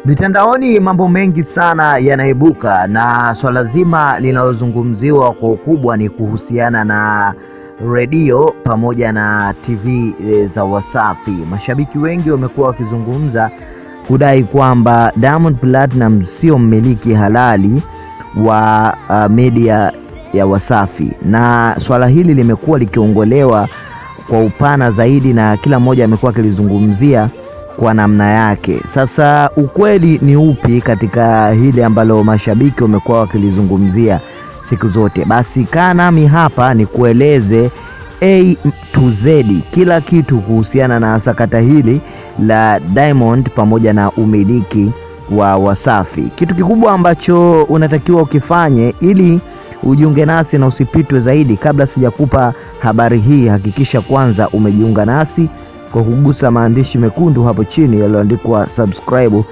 Mitandaoni mambo mengi sana yanaibuka na swala zima linalozungumziwa kwa ukubwa ni kuhusiana na redio pamoja na TV za Wasafi. Mashabiki wengi wamekuwa wakizungumza kudai kwamba Diamond Platnumz sio mmiliki halali wa media ya Wasafi, na swala hili limekuwa likiongolewa kwa upana zaidi na kila mmoja amekuwa akilizungumzia kwa namna yake. Sasa ukweli ni upi katika hili ambalo mashabiki wamekuwa wakilizungumzia siku zote? Basi kaa nami hapa ni kueleze A to Z kila kitu kuhusiana na sakata hili la Diamond pamoja na umiliki wa Wasafi. Kitu kikubwa ambacho unatakiwa ukifanye ili ujiunge nasi na usipitwe zaidi, kabla sijakupa habari hii, hakikisha kwanza umejiunga nasi kwa kugusa maandishi mekundu hapo chini yaliyoandikwa subscribe,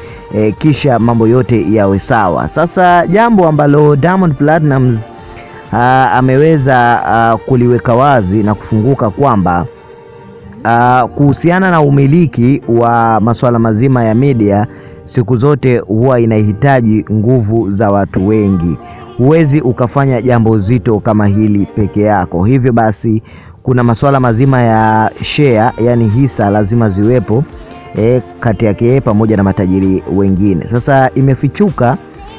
kisha mambo yote yawe sawa. Sasa jambo ambalo Diamond Platnumz ameweza kuliweka wazi na kufunguka kwamba kuhusiana na umiliki wa masuala mazima ya media, siku zote huwa inahitaji nguvu za watu wengi. Huwezi ukafanya jambo zito kama hili peke yako. Hivyo basi kuna masuala mazima ya share, yani hisa, lazima ziwepo kati yake pamoja na matajiri wengine. Sasa imefichuka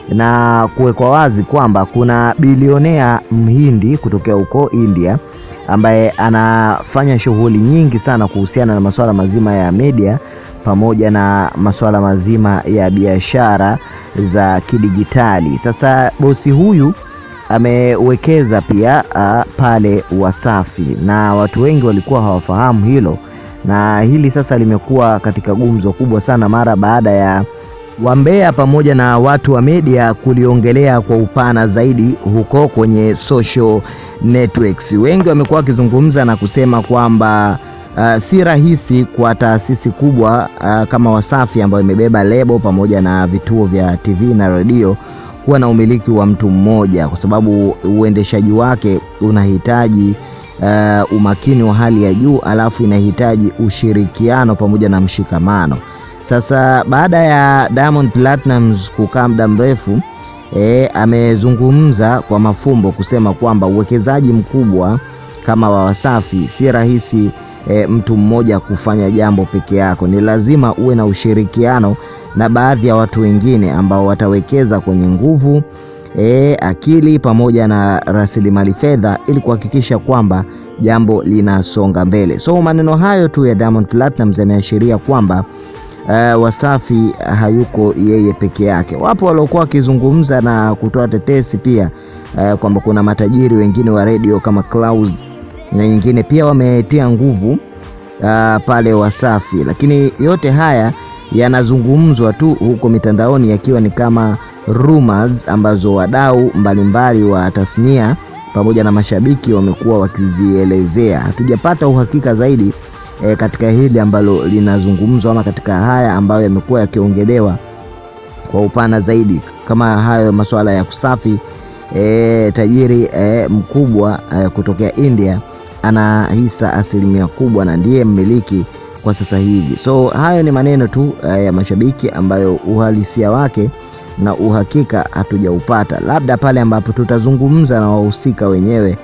na kuwekwa wazi kwamba kuna bilionea Mhindi kutokea huko India ambaye anafanya shughuli nyingi sana kuhusiana na masuala mazima ya media pamoja na masuala mazima ya biashara za kidigitali. Sasa bosi huyu amewekeza pia pale Wasafi, na watu wengi walikuwa hawafahamu hilo, na hili sasa limekuwa katika gumzo kubwa sana mara baada ya wambea pamoja na watu wa media kuliongelea kwa upana zaidi huko kwenye social networks. Wengi wamekuwa wakizungumza na kusema kwamba si rahisi kwa taasisi kubwa kama Wasafi ambayo imebeba lebo pamoja na vituo vya TV na radio kuwa na umiliki wa mtu mmoja, kwa sababu uendeshaji wake unahitaji umakini wa hali ya juu, alafu inahitaji ushirikiano pamoja na mshikamano. Sasa baada ya Diamond Platnumz kukaa muda mrefu, amezungumza kwa mafumbo kusema kwamba uwekezaji mkubwa kama wa Wasafi si rahisi mtu mmoja kufanya jambo peke yako. Ni lazima uwe na ushirikiano na baadhi ya watu wengine ambao watawekeza kwenye nguvu, akili pamoja na rasilimali fedha ili kuhakikisha kwamba jambo linasonga mbele. So maneno hayo tu ya Diamond Platnumz yanaashiria kwamba Wasafi hayuko yeye peke yake. Wapo waliokuwa wakizungumza na kutoa tetesi pia kwamba kuna matajiri wengine wa radio kama Clouds na nyingine pia wametia nguvu pale Wasafi, lakini yote haya yanazungumzwa tu huko mitandaoni yakiwa ni kama rumors ambazo wadau mbalimbali wa tasnia pamoja na mashabiki wamekuwa wakizielezea. Hatujapata uhakika zaidi katika hili ambalo linazungumzwa ama katika haya ambayo yamekuwa yakiongelewa kwa upana zaidi, kama hayo masuala ya Wasafi. Tajiri mkubwa kutokea India ana hisa asilimia kubwa na ndiye mmiliki kwa sasa hivi. So hayo ni maneno tu ya mashabiki ambayo uhalisia wake na uhakika hatujaupata. Labda pale ambapo tutazungumza na wahusika wenyewe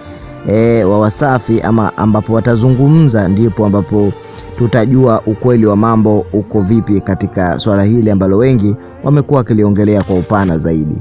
wa Wasafi ama ambapo watazungumza, ndipo ambapo tutajua ukweli wa mambo uko vipi katika swala hili ambalo wengi wamekuwa wakiliongelea kwa upana zaidi.